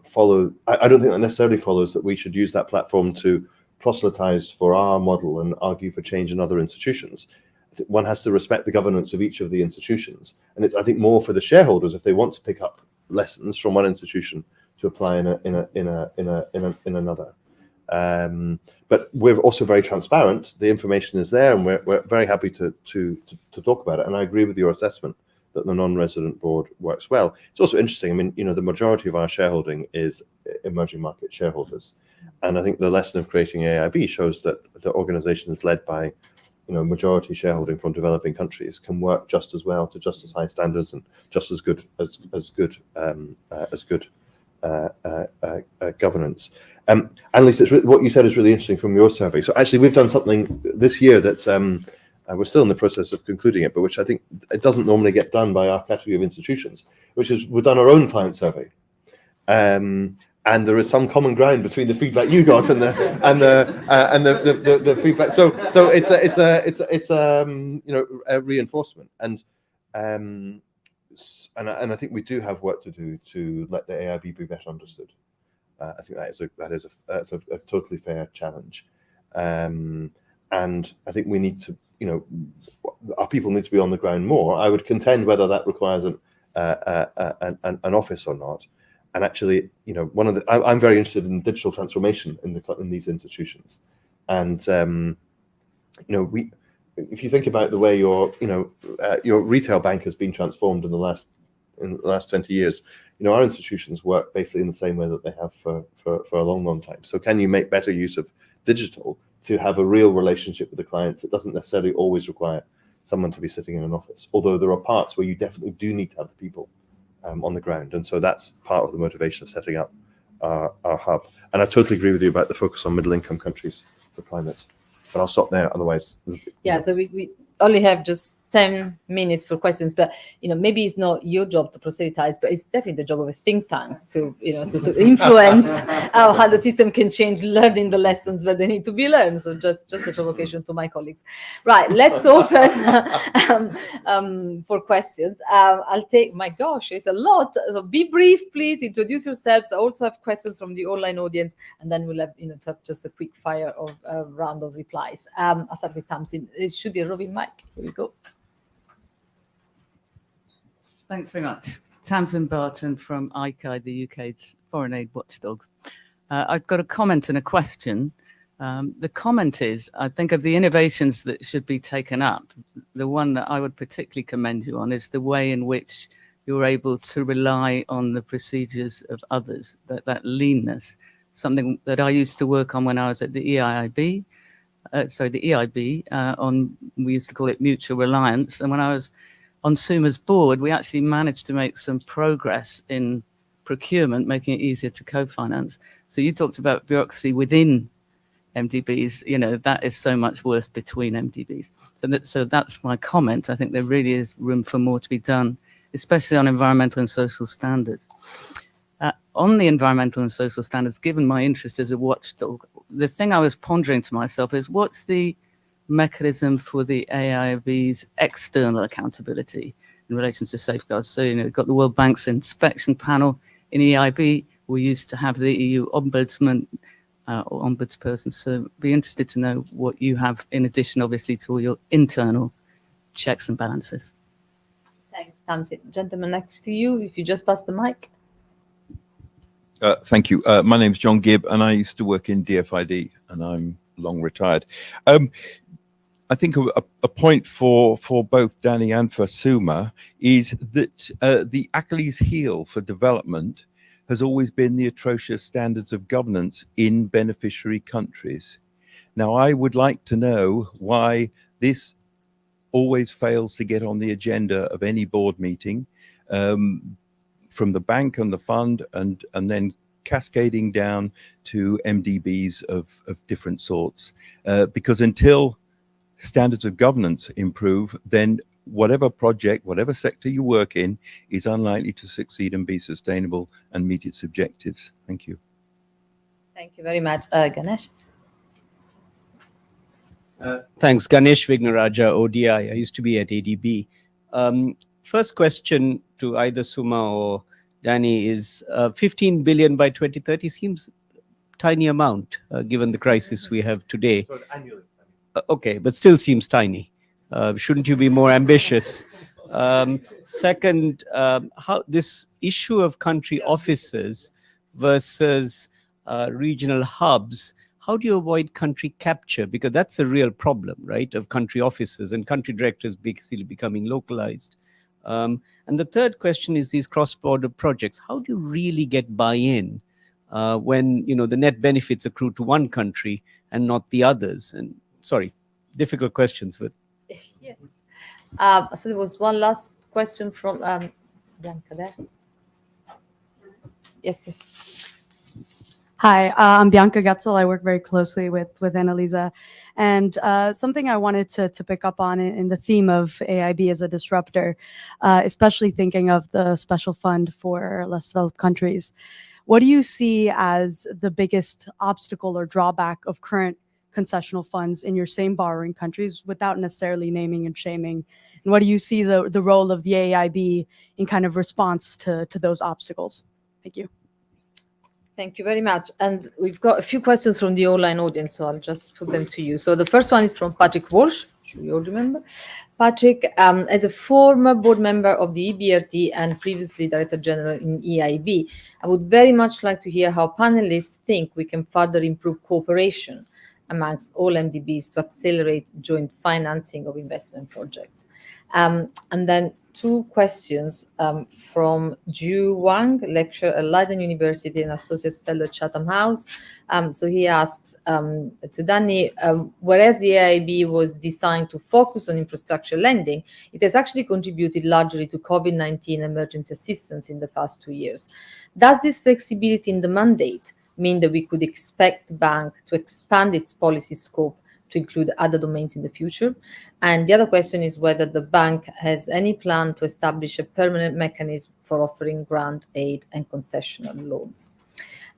follow. I don't think that necessarily follows that we should use that platform to proselytize for our model and argue for change in other institutions. One has to respect the governance of each of the institutions, and it's, I think, more for the shareholders if they want to pick up lessons from one institution to apply in another. But we're also very transparent. The information is there, and we're very happy to talk about it. And I agree with your assessment that the non-resident board works well. It's also interesting. I mean, the majority of our shareholding is emerging market shareholders, and I think the lesson of creating AIIB shows that the organization is led by, majority shareholding from developing countries can work just as well to just as high standards and just as good governance. Annalisa, what you said is really interesting from your survey. So actually, we've done something this year that's we're still in the process of concluding it, but which I think it doesn't normally get done by our category of institutions, which is we've done our own client survey, and there is some common ground between the feedback you got and the feedback. So it's a reinforcement, and I think we do have work to do to let the AIIB be better understood. I think that's a totally fair challenge, and I think we need to. Our people need to be on the ground more. I would contend whether that requires an office or not. And actually, I'm very interested in digital transformation in these institutions. And if you think about the way your retail bank has been transformed in the last 20 years, our institutions work basically in the same way that they have for a long time. So can you make better use of digital to have a real relationship with the clients. It doesn't necessarily always require someone to be sitting in an office, although there are parts where you definitely do need to have the people on the ground. And so that's part of the motivation of setting up our hub. And I totally agree with you about the focus on middle income countries for climate. But I'll stop there, otherwise. Yeah, so we only have just 10 minutes for questions, but maybe it's not your job to proselytize, but it's definitely the job of a think tank to to influence how the system can change, learning the lessons where they need to be learned. So just a provocation to my colleagues. Right, let's open for questions. I'll take, my gosh, it's a lot. So be brief, please. Introduce yourselves. I also have questions from the online audience, and then we'll have to have just a quick fire of round of replies. I'll start with Tamsin. It should be a roving mic. Here we go. Thanks very much. Tamsin Barton from AIIB, the UK's foreign aid watchdog. I've got a comment and a question. The comment is, I think of the innovations that should be taken up, the one that I would particularly commend you on is the way in which you're able to rely on the procedures of others, that leanness, something that I used to work on when I was at the AIIB, on, we used to call it mutual reliance. And when I was on Suma's board, we actually managed to make some progress in procurement, making it easier to co-finance. So you talked about bureaucracy within MDBs, that is so much worse between MDBs. So that's my comment. I think there really is room for more to be done, especially on environmental and social standards. On the environmental and social standards, given my interest as a watchdog, the thing I was pondering to myself is, what's the mechanism for the AIIB's external accountability in relation to safeguards? So, we've got the World Bank's inspection panel in EIB. We used to have the EU ombudsman or ombudsperson. So be interested to know what you have in addition, obviously, to all your internal checks and balances. Thanks, Tamsin. Gentleman next to you, if you just pass the mic. Thank you. My name's John Gibb, and I used to work in DFID, and I'm long retired. I think a point for both Danny and for Suma is that the Achilles heel for development has always been the atrocious standards of governance in beneficiary countries. Now, I would like to know why this always fails to get on the agenda of any board meeting, from the bank and the fund, and then cascading down to MDBs of different sorts. Because until standards of governance improve, then whatever project, whatever sector you work in is unlikely to succeed and be sustainable and meet its objectives. Thank you. Thank you very much. Ganesh? Thanks. Ganesh Vignaraja, ODI. I used to be at ADB. First question to either Suma or Danny is 15 billion by 2030 seems tiny amount given the crisis we have today. So annually. Okay, but still seems tiny. Shouldn't you be more ambitious? Second, how this issue of country offices versus regional hubs, how do you avoid country capture? Because that's a real problem, right, of country offices and country directors basically becoming localized. And the third question is these cross-border projects. How do you really get buy-in when the net benefits accrue to one country and not the others? And sorry, difficult questions, but Yes. So there was one last question from Bianca there. Yes. Hi, I'm Bianca Getzel. I work very closely with Annalisa. And something I wanted to pick up on in the theme of AIIB as a disruptor, especially thinking of the special fund for less developed countries. What do you see as the biggest obstacle or drawback of current concessional funds in your same borrowing countries, without necessarily naming and shaming? And what do you see the role of the AIIB in kind of response to those obstacles? Thank you. Thank you very much. And we've got a few questions from the online audience, so I'll just put them to you. So the first one is from Patrick Walsh. Should you all remember? Patrick, as a former board member of the EBRD and previously Director General in EIB, I would very much like to hear how panelists think we can further improve cooperation amongst all MDBs to accelerate joint financing of investment projects. And then two questions from Ju Wang, lecturer at Leiden University and Associate Fellow at Chatham House. So he asks to Danny, whereas the AIIB was designed to focus on infrastructure lending, it has actually contributed largely to COVID-19 emergency assistance in the past 2 years. Does this flexibility in the mandate mean that we could expect the bank to expand its policy scope to include other domains in the future? And the other question is whether the bank has any plan to establish a permanent mechanism for offering grant aid and concessional loans.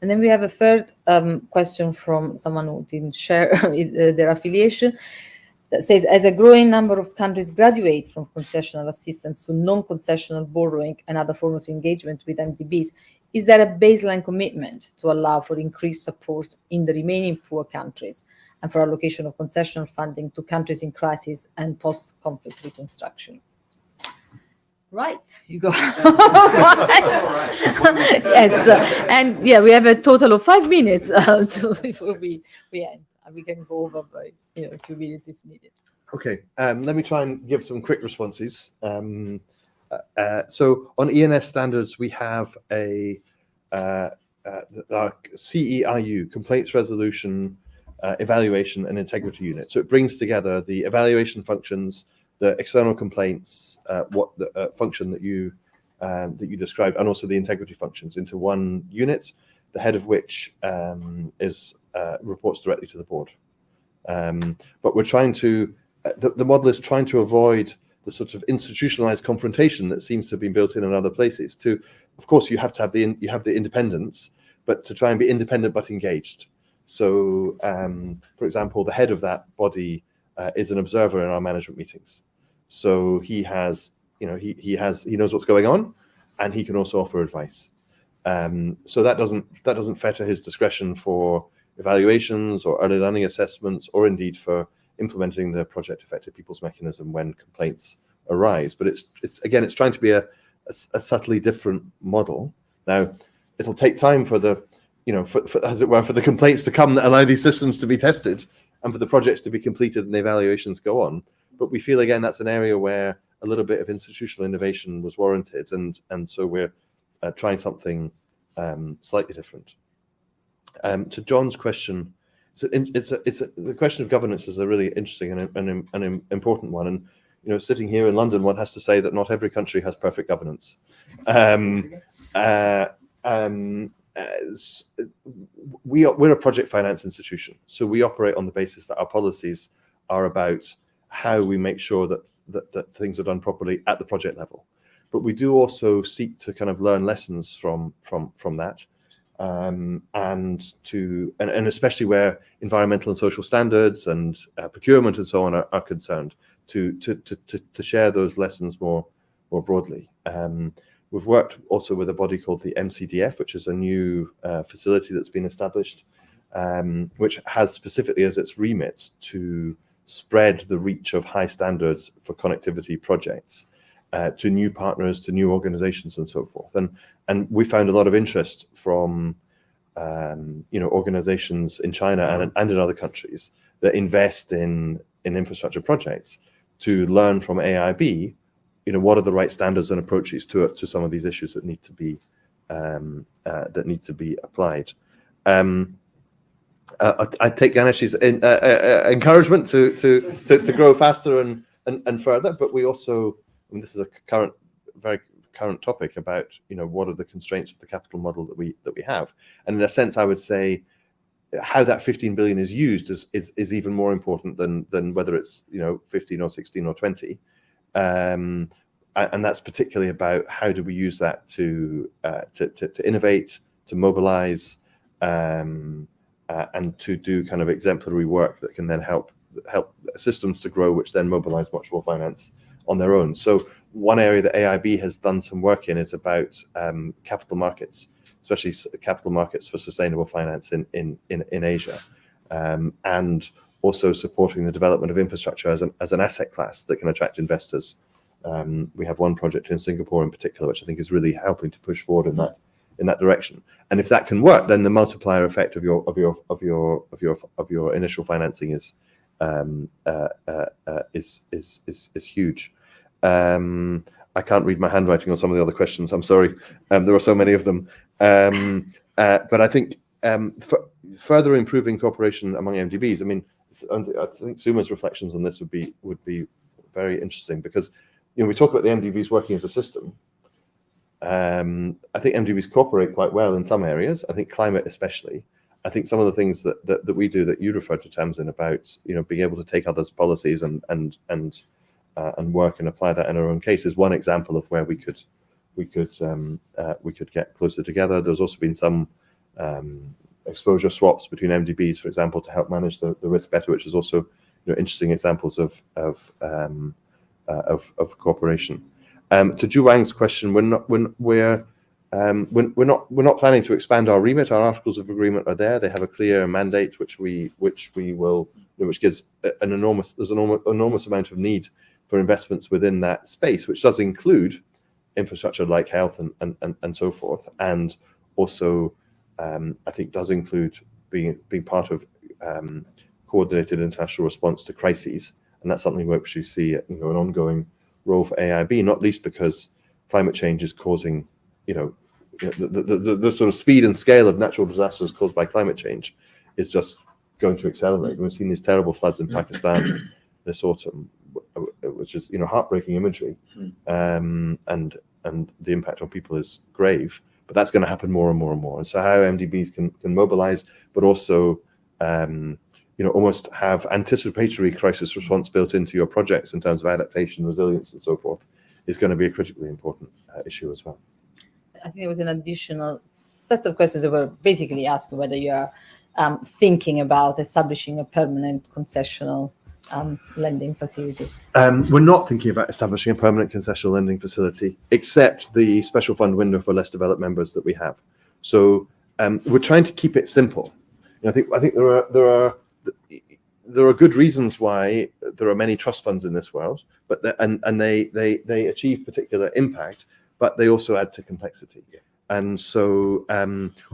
And then we have a third question from someone who didn't share their affiliation, that says, as a growing number of countries graduate from concessional assistance to non-concessional borrowing and other forms of engagement with MDBs, is there a baseline commitment to allow for increased support in the remaining poor countries and for allocation of concessional funding to countries in crisis and post-conflict reconstruction? Right, you go. Yes, and yeah, we have a total of 5 minutes before we end. We can go over by a few minutes if needed. Okay, let me try and give some quick responses. So on ENS standards, we have our CEIU, Complaints Resolution, Evaluation and Integrity Unit. So it brings together the evaluation functions, the external complaints, function that you described, and also the integrity functions into one unit, the head of which reports directly to the board. But we're trying to, the model is trying to avoid the sort of institutionalized confrontation that seems to have been built in other places. Of course, you have to have the independence, but to try and be independent but engaged. So, for example, the head of that body is an observer in our management meetings. So he has, he knows what's going on, and he can also offer advice. So that doesn't fetter his discretion for evaluations or early learning assessments, or indeed for implementing the project effective people's mechanism when complaints arise. But it's trying to be a subtly different model. Now, it'll take time for the, as it were, for the complaints to come that allow these systems to be tested and for the projects to be completed and the evaluations go on. But we feel, again, that's an area where a little bit of institutional innovation was warranted, and so we're trying something slightly different. To John's question, the question of governance is a really interesting and important one. And sitting here in London, one has to say that not every country has perfect governance. We're a project finance institution, so we operate on the basis that our policies are about how we make sure that things are done properly at the project level. But we do also seek to kind of learn lessons from that, and especially where environmental and social standards and procurement and so on are concerned, to share those lessons more broadly. We've worked also with a body called the MCDF, which is a new facility that's been established, which has specifically as its remit to spread the reach of high standards for connectivity projects to new partners, to new organizations, and so forth. And we found a lot of interest from organizations in China and in other countries that invest in infrastructure projects to learn from AIIB, what are the right standards and approaches to some of these issues that need to be applied. I take Ganesh's encouragement to grow faster and further, but we also, and this is a very current topic about what are the constraints of the capital model that we have, and in a sense, I would say how that 15 billion is used is even more important than whether it's 15 or 16 or 20. And that's particularly about how do we use that to innovate, to mobilize, and to do kind of exemplary work that can then help systems to grow, which then mobilize much more finance on their own. So one area that AIIB has done some work in is about capital markets, especially capital markets for sustainable finance in Asia, and also supporting the development of infrastructure as an asset class that can attract investors. We have one project in Singapore in particular, which I think is really helping to push forward in that direction. And if that can work, then the multiplier effect of your initial financing is huge. I can't read my handwriting on some of the other questions. I'm sorry. There are so many of them. But I think further improving cooperation among MDBs. I mean, I think Suma's reflections on this would be very interesting, because we talk about the MDBs working as a system. I think MDBs cooperate quite well in some areas. I think climate especially. I think some of the things that we do that you referred to, Tamsin, about being able to take others' policies and work and apply that in our own case is one example of where we could get closer together. There's also been some exposure swaps between MDBs, for example, to help manage the risk better, which is also interesting examples of cooperation. To Ju Wang's question, we're not planning to expand our remit. Our articles of agreement are there. They have a clear mandate, which gives an enormous amount of need for investments within that space, which does include infrastructure like health and so forth, and also I think does include being part of coordinated international response to crises, and that's something which we see an ongoing role for AIIB, not least because climate change is causing the sort of speed and scale of natural disasters caused by climate change is just going to accelerate. We've seen these terrible floods in Pakistan this autumn, which is heartbreaking imagery, and the impact on people is grave. But that's going to happen more and more and more. And so how MDBs can mobilize, but also almost have anticipatory crisis response built into your projects in terms of adaptation, resilience, and so forth, is going to be a critically important issue as well. I think there was an additional set of questions that were basically asking whether you're thinking about establishing a permanent concessional lending facility. We're not thinking about establishing a permanent concessional lending facility, except the special fund window for less developed members that we have. So we're trying to keep it simple. I think there are good reasons why there are many trust funds in this world, but they achieve particular impact, but they also add to complexity. Yeah. And so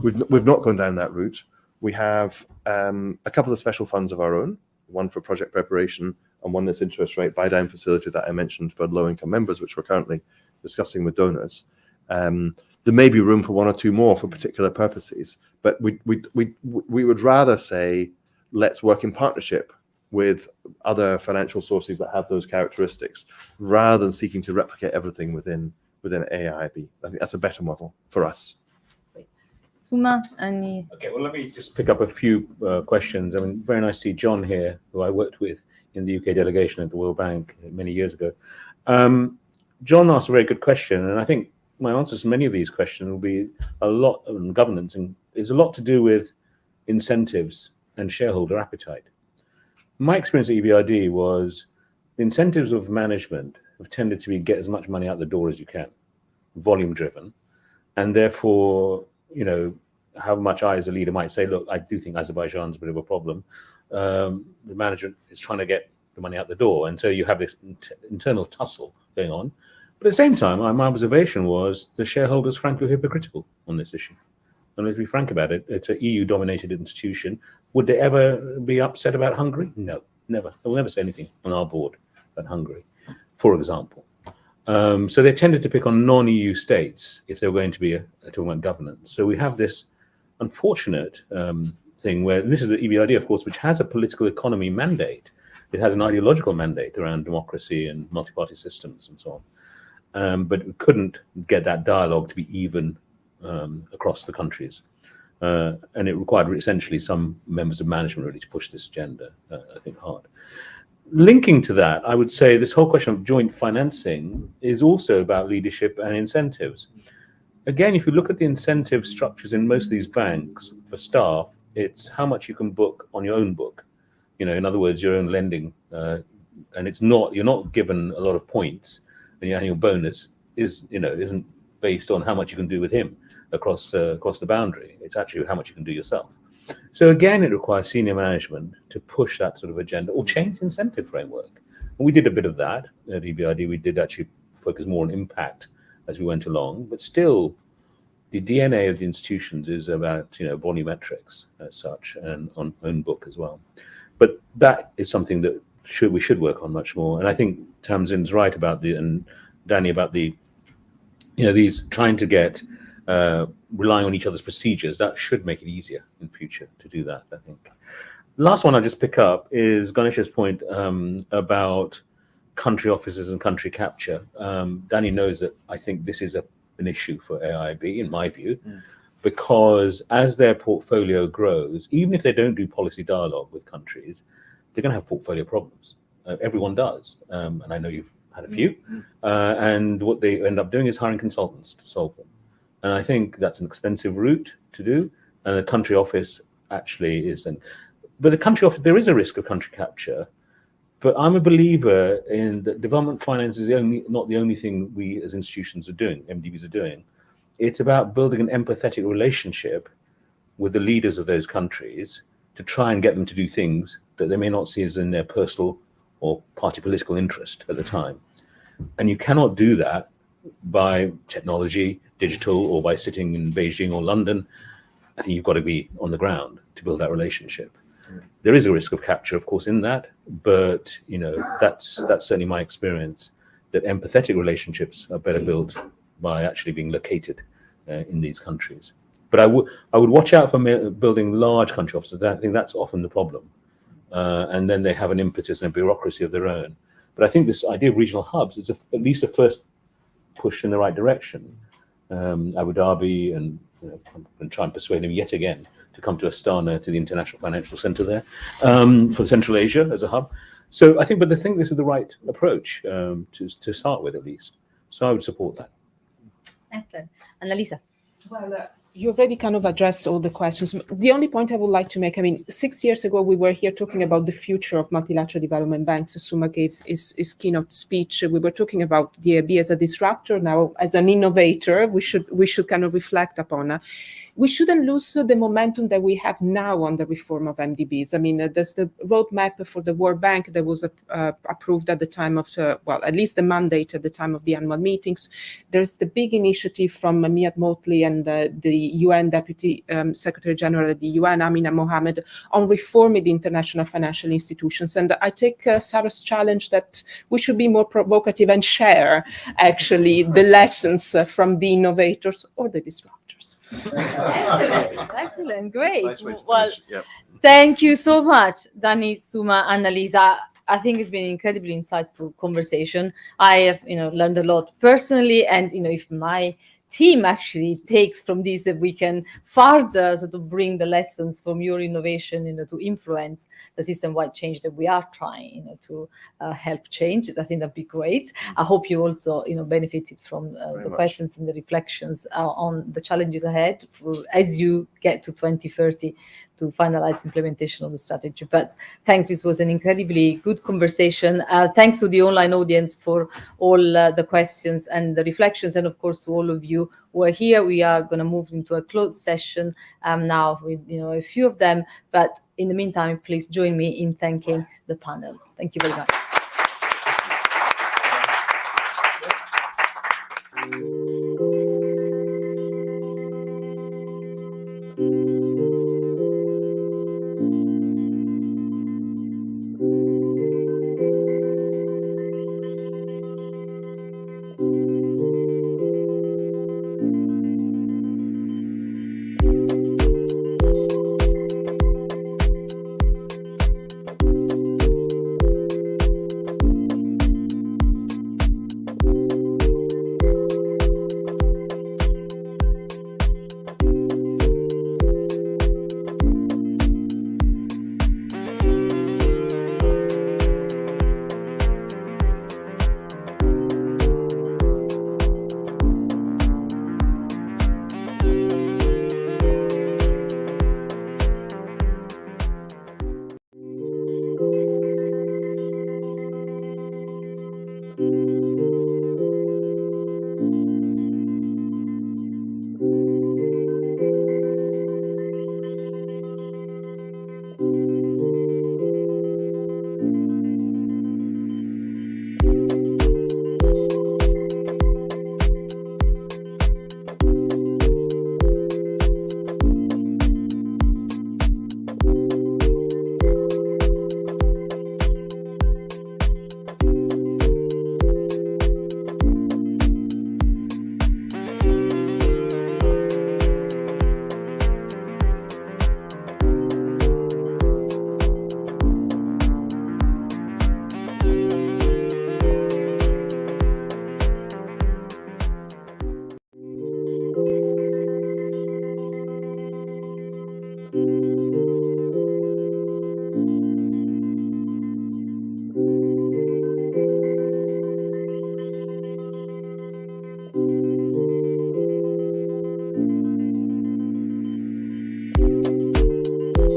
we've not gone down that route. We have a couple of special funds of our own, one for project preparation and one this interest rate buy down facility that I mentioned for low income members, which we're currently discussing with donors. There may be room for one or two more for particular purposes, but we would rather say, let's work in partnership with other financial sources that have those characteristics, rather than seeking to replicate everything within AIIB. I think that's a better model for us. Suma, any? Okay, well, let me just pick up a few questions. I mean, very nice to see John here, who I worked with in the UK delegation at the World Bank many years ago. John asked a very good question, and I think my answers to many of these questions will be a lot on governance, and it's a lot to do with incentives and shareholder appetite. My experience at EBRD was the incentives of management have tended to be get as much money out the door as you can, volume driven, and therefore, how much I as a leader might say, look, I do think Azerbaijan's a bit of a problem. The management is trying to get the money out the door, and so you have this internal tussle going on. But at the same time, my observation was the shareholders frankly hypocritical on this issue. And let's be frank about it, it's an EU-dominated institution. Would they ever be upset about Hungary? No, never. They will never say anything on our board about Hungary, for example. So they tended to pick on non-EU states if they were going to be talking about governance. So we have this unfortunate thing where this is the EBRD, of course, which has a political economy mandate. It has an ideological mandate around democracy and multi-party systems and so on. But we couldn't get that dialogue to be even across the countries. And it required essentially some members of management really to push this agenda, I think, hard. Linking to that, I would say this whole question of joint financing is also about leadership and incentives. Again, if you look at the incentive structures in most of these banks for staff, it's how much you can book on your own book. In other words, your own lending, and you're not given a lot of points, and your annual bonus isn't based on how much you can do with him across the boundary. It's actually how much you can do yourself. So again, it requires senior management to push that sort of agenda or change the incentive framework. And we did a bit of that at EBRD. We did actually focus more on impact as we went along, but still the DNA of the institutions is about volumetrics as such, and on own book as well. But that is something that we should work on much more. And I think Tamsin's right about the Danny, about these trying to get relying on each other's procedures. That should make it easier in future to do that, I think. The last one I'll just pick up is Ganesha's point about country offices and country capture. Danny knows that I think this is an issue for AIIB, in my view, because as their portfolio grows, even if they don't do policy dialogue with countries, they're going to have portfolio problems. Everyone does, and I know you've had a few. And what they end up doing is hiring consultants to solve them. And I think that's an expensive route to do. And a country office actually isn't. But the country office, there is a risk of country capture. But I'm a believer in that development finance is not the only thing we as institutions are doing, MDBs are doing. It's about building an empathetic relationship with the leaders of those countries to try and get them to do things that they may not see as in their personal or party political interest at the time. And you cannot do that by technology, digital, or by sitting in Beijing or London. I think you've got to be on the ground to build that relationship. There is a risk of capture, of course, in that, but that's certainly my experience, that empathetic relationships are better built by actually being located in these countries. But I would watch out for building large country offices. I think that's often the problem. And then they have an impetus and a bureaucracy of their own. But I think this idea of regional hubs is at least a first push in the right direction. Abu Dhabi, and I'm going to try and persuade him yet again to come to Astana, to the International Financial Center there, for Central Asia as a hub. So I think this is the right approach to start with, at least. So I would support that. Excellent. Annalisa. Well, you already kind of addressed all the questions. The only point I would like to make, 6 years ago, we were here talking about the future of multilateral development banks. Suma gave his keynote speech. We were talking about the AIIB as a disruptor, now as an innovator. We should kind of reflect upon. We shouldn't lose the momentum that we have now on the reform of MDBs. There's the roadmap for the World Bank that was approved at the time of, at least the mandate at the time of the annual meetings. There's the big initiative from Miyad Motley and the UN Deputy Secretary General of the UN, Amina Mohammed, on reforming the international financial institutions. And I take Sarah's challenge that we should be more provocative and share, actually, the lessons from the innovators or the disruptors. Excellent, great. Nice way to Well, finish. Yep. thank you so much, Danny, Suma, Annalisa. I think it's been an incredibly insightful conversation. I have, learned a lot personally, and if my team actually takes from this, that we can further sort of bring the lessons from your innovation, to influence the system-wide change that we are trying, to help change. I think that'd be great. I hope you also, benefited from the questions and the reflections on the challenges ahead as you get to 2030 to finalize implementation of the strategy. But thanks, this was an incredibly good conversation. Thanks to the online audience for all the questions and the reflections, and of course to all of you who are here. We are going to move into a closed session now with a few of them. But in the meantime, please join me in thanking the panel. Thank you very much.